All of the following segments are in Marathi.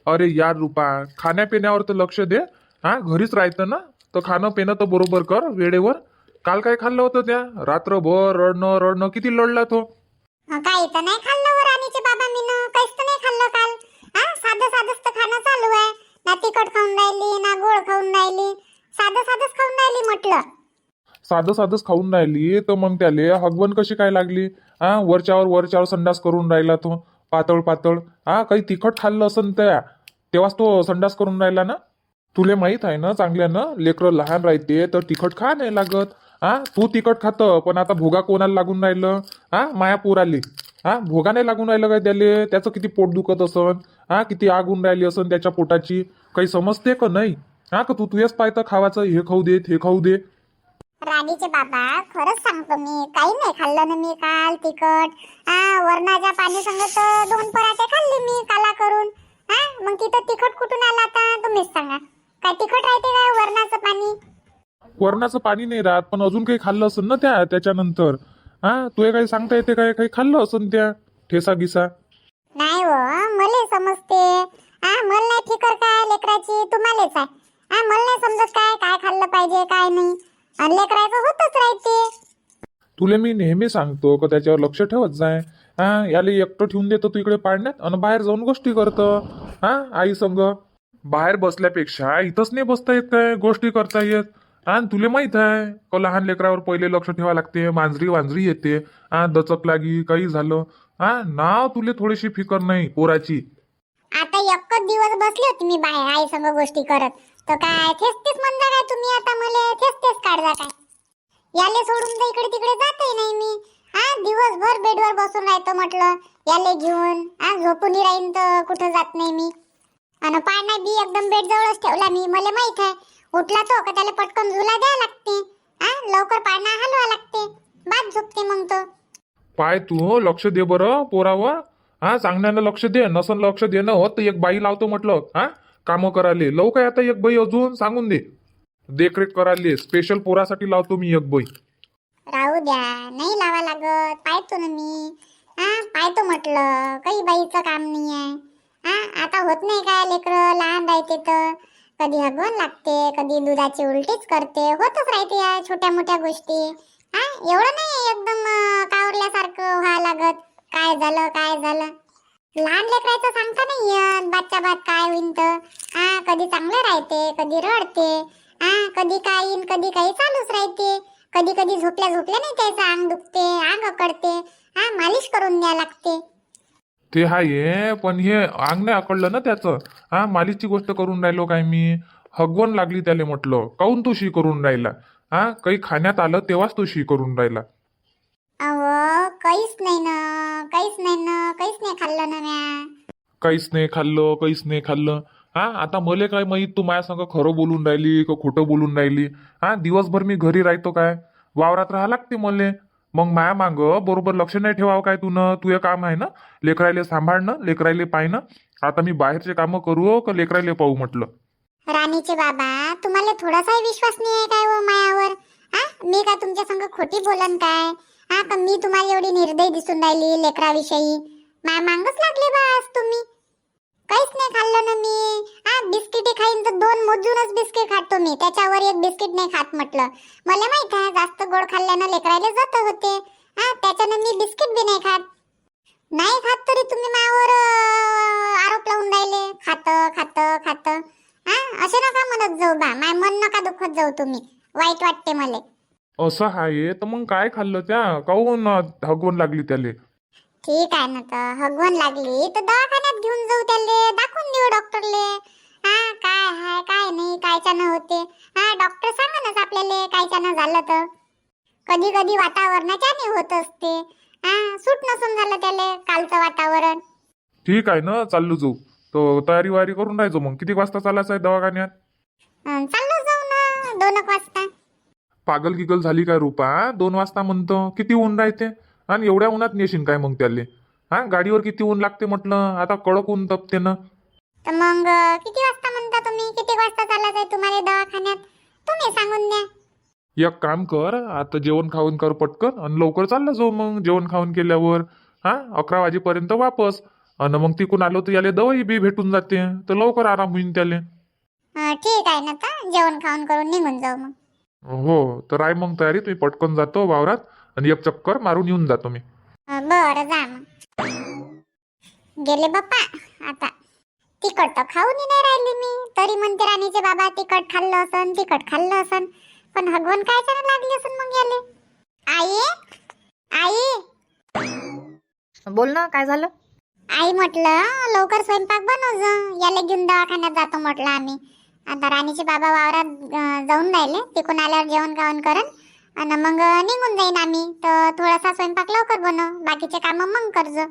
अरे यार रुपा, खाण्यापिण्यावर तर लक्ष दे. हा, घरीच राहतं ना, तर खाणं पिणं तर बरोबर कर वेळेवर. काल काय खाल्लं होतं त्या? रात्रभर रडणं रडणं, किती लढला तो. काही तर नाही खाल्लं वर राणीचे बाबा, मी काहीच तर नाही खाल्लं काल. हा, साधं साधंच तर खाणं चालू आहे. ना तिखट खाऊन राहिली ना गोड खाऊन राहिली, साधं साधंच खाऊन राहिली म्हटलं. साधं साधंच खाऊन राहिली तर मग त्याले हगवण कशी काय लागली? हा, वरच्यावर संडास करून राहिला तो, पातळ पातळ. हा, काही तिखट खाल्लं असन त्या, तेव्हाच तो संडास करून राहिला ना. तुले माहित आहे ना चांगल्यानं, लेकरं लहान राहते तर तिखट खा नाही लागत. हा, तू तिखट खातं, पण आता भोगा कोणाला लागून राहिलं? हा, माया पोराली. हा, भोगा नाही लागून राहिलं काय त्याले? त्याचं किती पोट दुखत असन, हा, किती आग होऊन राहिली असन त्याच्या पोटाची. काही समजते का नाही? हा, का तू तुझ्याच पायतं खावाचं, हे खाऊ दे हे खाऊ दे. राणीचे बाबा, खरंच सांगतो मी, काही नाही खाल्लं ना मी काल तिखट. वरणाच्या पाणी संग तर 2 पराठे खाल्ले मी काला करून. मग तिथं तिखट कुठून आला आता तुम्हीच सांगा. काय तिखट राहते काय वरणाचं पाणी? वरणाचं पाणी नाही राहत, पण अजून काही खाल्लं असेल ना त्याच्यानंतर. हा, तुला काही सांगता येते काय? काही खाल्लं असेल त्या, ठेसा गिसा. नाही व, मले समजते. मला नाही फिकर काय लेकराची, तुम्हालेच आहे. मला नाही समजत काय काय खाल्लं पाहिजे काय नाही. आणि लेकराचं होतच राहते. तुला मी नेहमी सांगतो का त्याच्यावर लक्ष ठेवत जाय. हा, याला एकटं ठेवून देतो तू इकडे पाळण्यात, आणि बाहेर जाऊन गोष्टी करतं. हा, आई संग बाहेर बसल्यापेक्षा इथंच नाही बसता येत काय, गोष्टी करता येत. आणि तुला माहित आहे का, लहान लेकरावर पहिले लक्ष ठेवा लागते. मांजरी वांजरी येते, हा, दचक लागी काही झालं, हा, नाव तुले थोडीशी फिकर नाही पोराची. आता एकच दिवस बसली होती मी बाहेर आई संग गोष्टी करत, तर काय तेच तेच म्हणता काय तुम्ही आता मले? तेच तेच काढता काय? याले सोडून तर इकडे तिकडे जातही नाही मी. दिवसभर बेडवर बसून राहतो म्हटलं. याले घेऊन झोपून राहीन तर कुठं जात नाही मी. आणि पाळणा बी एकदम बेड जवळच ठेवला मी. मला माहित आहे उठला तो का त्याला पटकन झुला द्यावा लागते. लवकर पाळणा हलवा लागते, बाद झोपते मग तो. पाय तू लक्ष दे बरं पोरावर. हा, चांगल्यानं लक्ष दे. नसन लक्ष देणं होत तर एक बाई लावतो म्हटलं. हा, कामं करायले लावू काय आता एक बाई अजून, सांगून दे. देखरेख करायले स्पेशल पोरासाठी लावतो मी एक बाई. राहू द्या, नाही लावा लागत, पाहतो ना मी. पाहतो म्हटलं, काही बाईचं काम नाही आहे. आता होत नाही काय, लेकरं लहान राहते तर कधी हगवण लागते, कधी दुधाची उलटीच करते, होतच राहते या छोट्या मोठ्या गोष्टी. एवढं नाही एकदम कावरल्यासारखं व्हावं लागत. काय झालं काय झालं, लहान लेकराचं सांगता नाही येत बादच्या बाद काय होईन तर. कधी चांगलं राहते, कधी रडते. कधी काही कधी काही चालूच राहते. कधी कधी झोपल्या झोपल्या नाही त्याचं अंग दुखते, अंग अकडते. मालिश करून द्या लागते. ते हाय, पण हे अंग नाही आकडलं ना त्याचं. हा, मालिशची गोष्ट करून राहिलो काय मी? हगवण लागली त्याले म्हटलं, काऊन तू शी करून राहिला? हा, काही खाण्यात आलं तेव्हाच तू शी करून राहिला. अहो, काहीच नाही ना, काहीच नाही ना, काहीच नाही खाल्लं ना म्या. काहीच नाही खाल्लं, काहीच नाही खाल्लं. हा, आता मले काय माहित तू माझ्या संग खरं बोलून राहिली का खोटं बोलून राहिली. हा, दिवसभर मी घरी राहतो काय, वावरात राहा लागते मले. मग माया माग बरोबर लक्ष नाही ठेवावं काय तू? तुझं काम आहे ना लेकरायले सांभाळणं, लेकरायले पाहणं. आता मी बाहेरचे कामं करू का लेकरायले पाहू म्हटलं. राणीचे बाबा, तुम्हाला थोडासाही विश्वास नाही आहे काय व मायावर? मी काय तुमच्या संग खोटी बोलन काय? का मी तुम्हाला एवढी निर्दयी दिसून राहिली लेकराविषयी? माया मांगच लागले बा आज तुम्ही. काहीच नाही खाल्लं ना मी. बिस्किटे खाईन तर 2 मोजूनच बिस्किट खातो मी, त्याच्यावर एक बिस्किट नाही खात म्हटलं. मला माहित आहे जास्त गोड खाल्ल्यानं लेकरायला जात होते. त्याच्यानं मी बिस्किट बी नाही खात. नाही खात तरी तुम्ही मायावर आरोप लावून राहिले, खात खात खात. असे नका म्हणत जाऊ बा, माय मन नका दुखत जाऊ तुम्ही, वाईट वाटते मला. असं आहे तर मग काय खाल्लं त्या, काऊन हगवण लागली त्याले? ठीक आहे ना, तर हगवण लागली तर दवाखान्यात घेऊन जाऊ, त्याले दाखवून देऊ डॉक्टरले. काय आहे काय नाही, कायच्यानं होते. डॉक्टर सांगणच आपल्याला कायच्यानं झालं तर. कधी कधी वातावरणाच्याने होत असते. सूट नसून झालं त्याले कालचं वातावरण. ठीक आहे ना, चाललो जाऊ. तो तयारी वारी करून राहायचो. मग किती वाजता चालायचं आहे दवाखान्यात? चाललो जाऊ ना 2 वाजता. पागल गिगल झाली काय रुपा? 2 वाजता म्हणतो, किती ऊन राहते. आणि एवढ्या उन्हात नेशीन काय मग त्याले? हा, गाडीवर किती ऊन लागते म्हटलं, आता कडक ऊन तपते ना. तर मग किती वाजता म्हणता तुम्ही? किती वाजता चालायचं आहे तुम्हाला दवाखान्यात? तुम्ही सांगून द्या. एक काम कर, आता जेवण खाऊन कर पटकन, आणि लवकर चाललं जाऊ मग जेवण खाऊन केल्यावर. हा, 11 वाजेपर्यंत वापस. आणि मग तिकून आलो तर याले दवाई बी भेटून जाते तर लवकर आराम होईन त्याले. ठीक आहे ना, तर जेवण खाऊन करून निघून जाऊ मग. हो तर आहे मग तयारी, तुम्ही पटकन जातो वावरात आणि एक चक्कर मारून येऊन जातो मी. बरं, जा मग. गेले बाप्पा आता. तिखट तर खाऊनही नाही राहिली मी, तरी म्हणते राणीचे बाबा तिखट खाल्लं असन, तिखट खाल्लं असन. पण हगवण काय त्यानं लागली असन मग याले. आई, आई, बोल ना, काय झालं? आई म्हटलं लवकर स्वयंपाक बनव जा, याला घेऊन दवाखान्यात जातो म्हटलं आम्ही. आता राणीचे बाबा वावरात जाऊन राहिले, तिकून आल्यावर जेवण खावण करन आणि मग निघून जाईन आम्ही. तर थोडासा स्वयंपाक लवकर बनव, बाकीचे काम मग करजो.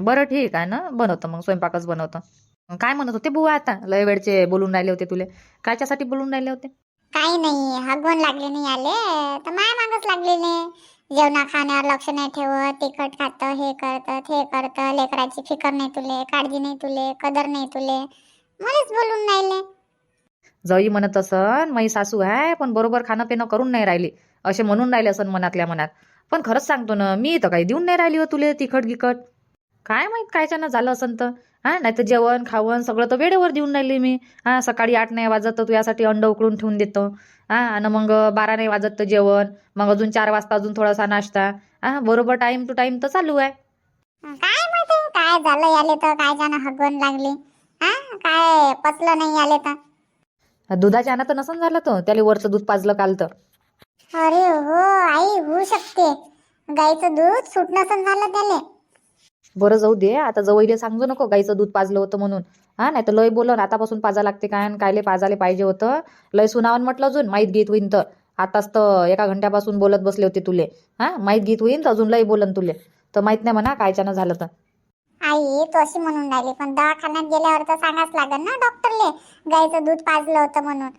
बरं ठीक आहे ना, बनवतो मग, स्वयंपाकच बनवतो. काय म्हणत होते बुवा? आता लय वेळचे बोलून राहिले होते तुले, कायच्यासाठी बोलून राहिले होते? काही नाही, हगवण लागले नाही आले तर माया मागच लागलेले. जेवणा खाण्यावर लक्ष नाही ठेवत, तिखट खातं, हे करतं ते करतं, लेकराची फिकर नाही तुले, काळजी नाही तुले, कदर नाही तुले, मलाच बोलून राहिले. जई म्हणत असन माई सासू आहे पण बरोबर खाणं पिणं करून नाही राहिली, असे म्हणून राहिले असन मनातल्या मनात. पण खरंच सांगतो ना, मी तर काही देऊन नाही राहिली हो तुले तिखट गिखट. काय माहित कायच्यानं झालं असन तर. नाही तर जेवण खावण सगळं तर वेळेवर देऊन राहिली मी. सकाळी 8 नाही वाजत तर तुझ्यासाठी अंड उकळून ठेवून देतो. आणि मग 12 नाही वाजत तर जेवण, मग अजून 4 वाजता अजून थोडासा नाश्ता. बरोबर टाइम टू टाइम तर चालू आहे. काय माहिती काय झालं याले, तर काय जाणं हगवण लागली. काय पचलं नाही याले तर. दुधाच्या आणा तर नसन झालं तो, त्याला वरचं दूध पाजलं काल तर. अरे हो आई, होऊ शकते. गाईचं दूध सूट नसन झालं त्याले. बरं जाऊ दे, आता जवळले सांगू नको गाईचं दूध पाजलं होतं म्हणून. नाही तर लय बोलन आतापासून पाजा लागते काय आणि कायले पाजाले पाहिजे होतं. लय सुनावन म्हटलं अजून माहीत घेत होईन तर. आताच तर 1 घंट्यापासून बोलत बसले होते तुले. माहीत घेत होईन तर अजून लय बोलन तुले. तर माहित नाही म्हणा कायच्यानं झालं तर. आई तू अशी म्हणून राहिली, पण दवाखान्यात गेल्यावर तर सांगाच लागेल ना डॉक्टरले, गाईचं दूध पाजलं होतं म्हणून.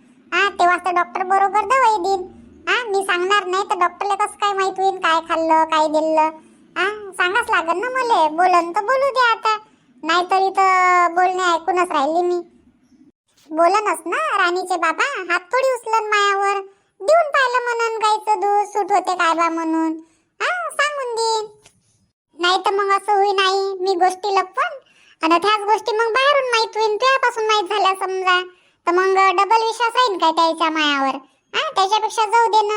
तेव्हा तर डॉक्टर बरोबर दवाई देईन. मी सांगणार नाही तर डॉक्टरले कसं काय माहित होईन काय खाल्लं काय दिलं. सांगाच लागेल ना मले. बोलन तर बोलू दे आता, नाहीतर इथं बोलणे ऐकूनच राहिली मी. बोलनच ना राणीचे बाबा, हात थोडी उचलन मायावर. देऊन पाहिलं म्हणून गाईचं दूध सूट होते काय बा म्हणून. सांगून देईन. नाही तर मग असं होई नाही, मी गोष्टी लपवून आणि त्याच गोष्टी मग बाहेरून माहित होईन, तुझ्यापासून माहित झाल्या समजा, तर मग डबल विश्वास राहीन काय त्याच्या मायावर. त्याच्यापेक्षा जाऊ दे ना,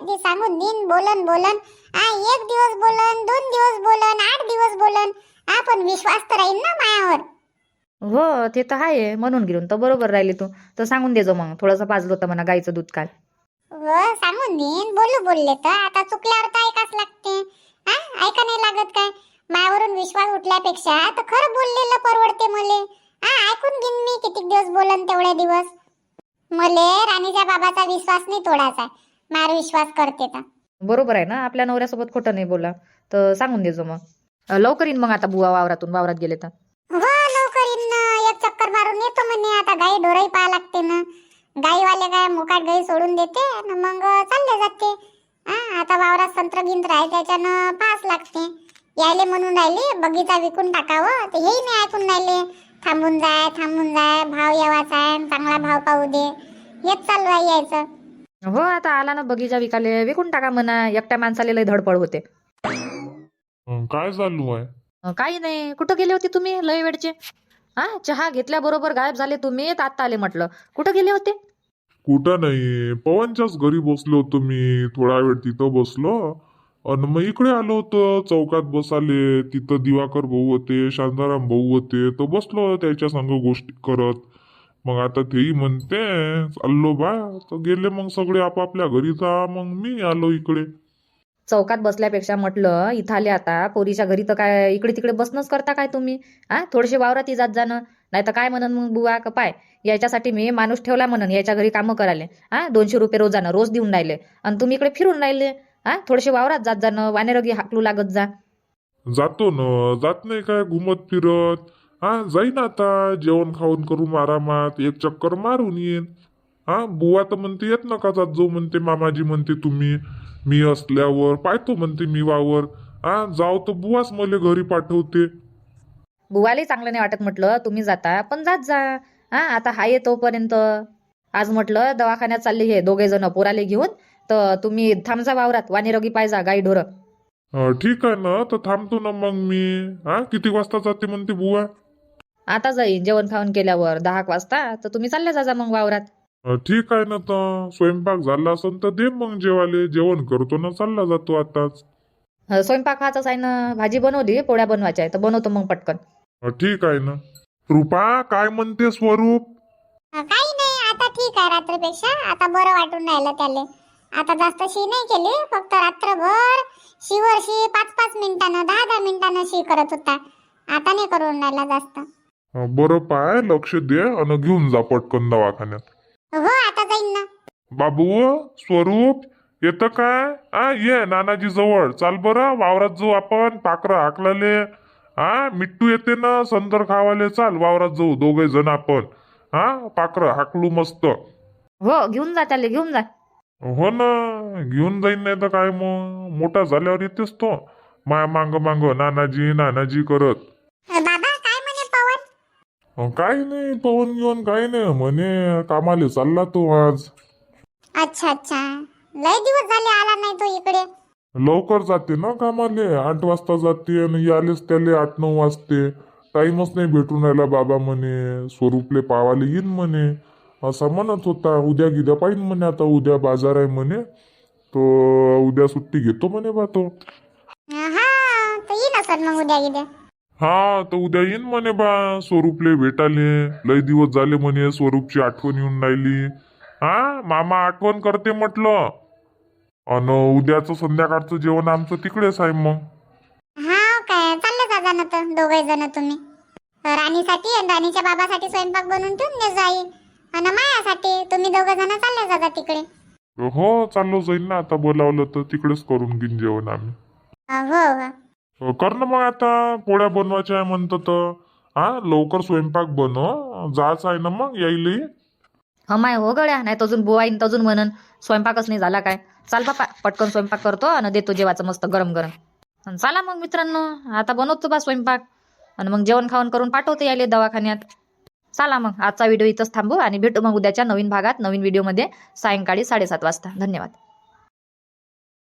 जे सांगून देईन. बोलन बोलन, 1 दिवस बोलन, 2 दिवस बोलन, 8 दिवस बोलन, पण विश्वास तर राहीन ना मायावर. हो ते तर आहे, म्हणून घेऊन तर बरोबर राहिली तू. तर सांगून दे जो मग, थोडंसं पाजलं होतं म्हणा गाईचं दूध काल. हो सांगून देईन. बोलले तर आता चुकल्यावर तर ऐकाच लागते. ऐका नाही लागत काय. मायावरून विश्वास उठल्यापेक्षा तर खरं बोललेलं परवडते मले. ऐकून घेईन मी, किती दिवस बोलन तेवढे दिवस. मले राणीच्या बाबाचा विश्वास नाही तोडायचा, मायावर विश्वास करते तर. बरोबर आहे ना, आपल्या नवऱ्यासोबत खोटं नाही बोला. तर सांगून दे जो मग. लवकर येईन मग आता बुवा वावरात गेले तर. हो लवकर येईन ना, एक चक्कर मारून येतो म्हणे. आता गाई ढोरही पाहा लागते ना. गाईवाले काय मुकाट गाई सोडून देते आणि मग चालले जाते. आता वावरात संत्र गिंत्र आहे, त्याच्यानं पास लागते. यायले म्हणून राहिले बगीचा विकून टाकावं, तर हेही नाही ऐकून राहिले. थांबून जाय, भाव यावाचा आहे, चांगला भाव पाहू दे, हेच चालू आहे यायचं. हो आता आला ना बगीचा विकाले, विकून टाका म्हणा. एकट्या माणसाला लय धडपड होते. काय चालू आहे? काही नाही. कुठं गेले होते तुम्ही लय वेळचे? चहा घेतल्याबरोबर गायब झाले तुम्ही, तर आत्ता आले म्हटलं. कुठं गेले होते? कुठं नाही, पवनच्याच घरी बसलो होतो मी. थोडा वेळ तिथं बसलो आणि मग इकडे आलो होतो चौकात बसाले. तिथं दिवाकर भाऊ होते, शांताराम भाऊ होते, तर बसलो त्याच्या संग गोष्टी करत. मग आता तेही म्हणते चाललो बा, तर गेले मग सगळे आपापल्या घरी. जा मग मी आलो इकडे. चौकात बसल्यापेक्षा म्हटलं इथं आले आता पोरीच्या घरी, तर काय इकडे तिकडे बसणंच करता काय तुम्ही? थोडेसे वावरात जात जाणं. नाही तर काय म्हणन मग बुवा का पाय, याच्यासाठी मी माणूस ठेवला म्हणून याच्या घरी कामं करायले. 200 रुपये रोजानं रोज देऊन राहिले आणि तुम्ही इकडे फिरून राहिले. थोडेसे वावरात जात जाणं, वानेरगी हाकलू लागत जा. जातो ना, जात नाही काय घुमत फिरत. जाईन आता जेवण खाऊन करून आरामात, एक चक्कर मारून येईन. बुवा तर म्हणते येत नका जात जाऊ म्हणते, मामाजी म्हणते तुम्ही, मी असल्यावर पाहतो म्हणते मी वावर. जाऊ तर बुवाच मले घरी पाठवते. बुवालाही चांगलं नाही वाटत म्हटलं तुम्ही जाता, पण जात जा. आता हाय तोपर्यंत. आज म्हटलं दवाखान्यात चालले हे दोघे जण पोराले घेऊन, तर तुम्ही थांबजा वावरात, वानेरगी पाहिजा गाई ढोरं. ठीक आहे ना, तर थांबतो ना मग मी. किती वाजता जाते म्हणते बुवा? आता जाईन जेवण खाऊन केल्यावर 10 वाजता. तर तुम्ही चालले जा मग वावरात. ठीक आहे ना, तर स्वयंपाक झाला असेल तर दे मग जेवाले. जेवण करतो ना, चालला जातो आताच. स्वयंपाक खायचाच आहे ना. भाजी बनवली, पोळ्या बनवायच्या आहे तर बनवतो मग पटकन. ठीक आहे ना. रुपा, काय म्हणते स्वरूप? काही नाही, आता ठीक आहे. रात्रीपेक्षा आता बरं वाटून राहिलं त्याले. आता जास्त शी नाही केली, फक्त रात्रभर शीवर शी 5-5 मिनिटानं 10-10 मिनिटानं शी करत होता. आता नाही करून राहिला जास्त. बरं पाय, लक्ष दे आणि घेऊन जा पटकन दवाखान्यात. हो आता जाईन ना. बाबू, स्वरूप येतं काय? ये नानाजी जवळ चाल बरं. वावरात जाऊ आपण, पाखरं हाकलाले. मिट्टू येते ना संतर खावाले. चाल वावरात जाऊ दोघे जण आपण. पाखरं हाकलू मस्त. हो घेऊन जा त्याला, घेऊन जा. हो ना, घेऊन जाईन. नाही तर काय, मग मोठा झाल्यावर येतेस तो माया मांग मांग नानाजी नानाजी करत. बाबा काय म्हणे पवन? काही नाही, पवन घेऊन काही नाही म्हणे. कामाले चालला तो आज. अच्छा अच्छा, लय दिवस झाले आला नाही तो इकडे. लवकर जाते ना कामाले. 8 वाजता जाते आणि यालेच त्याले 8-9 वाजते. टाइमच नाही भेटून राहिला. बाबा म्हणे स्वरूपले पावाले येईन म्हणे, असं म्हणत होता. उद्या गिद्या पाहिजे म्हणे. आता उद्या बाजार आहे म्हणे, तो उद्या सुट्टी घेतो म्हणे बा तो. हा तर येईन असं मग उद्या. तर उद्या येईन म्हणे बा स्वरूपले भेटाले. लय दिवस झाले म्हणे स्वरूपची आठवण येऊन राहिली. मामा आठवण करते म्हटलं. अन उद्याचं संध्याकाळचं जेवण आमचं तिकडेच आहे मग. हा काय चालले जा ना तर दोघे जण तुम्ही. राणीसाठी आणि राणीच्या बाबासाठी स्वयंपाक बनवून ठेवून दे जाई. आणि मायासाठी तुम्ही दोघे जण चालले जा तिकडे. हो चाललो जाईन ना. आता बोलावलं तर तिकडेच करून घेईन जेवण आम्ही. हो कर ना मग. आता पोळ्या बनवायच्या आहे म्हणतं तर लवकर स्वयंपाक बनव. जायचं आहे ना मग यायले. माय हो गड्या, नाही तर अजून बोवाईन तर अजून म्हणन स्वयंपाकच नाही झाला काय. चाल बापा पटकन स्वयंपाक करतो आणि देतो जेवायचं मस्त गरम गरम. अन चला मग मित्रांनो, आता बनवतो बा स्वयंपाक आणि मग जेवण खाऊन करून पाठवते यायले दवाखान्यात. चला मग आजचा व्हिडिओ इथंच थांबू आणि भेटू मग उद्याच्या नवीन भागात नवीन व्हिडिओमध्ये सायंकाळी 7:30 वाजता. धन्यवाद.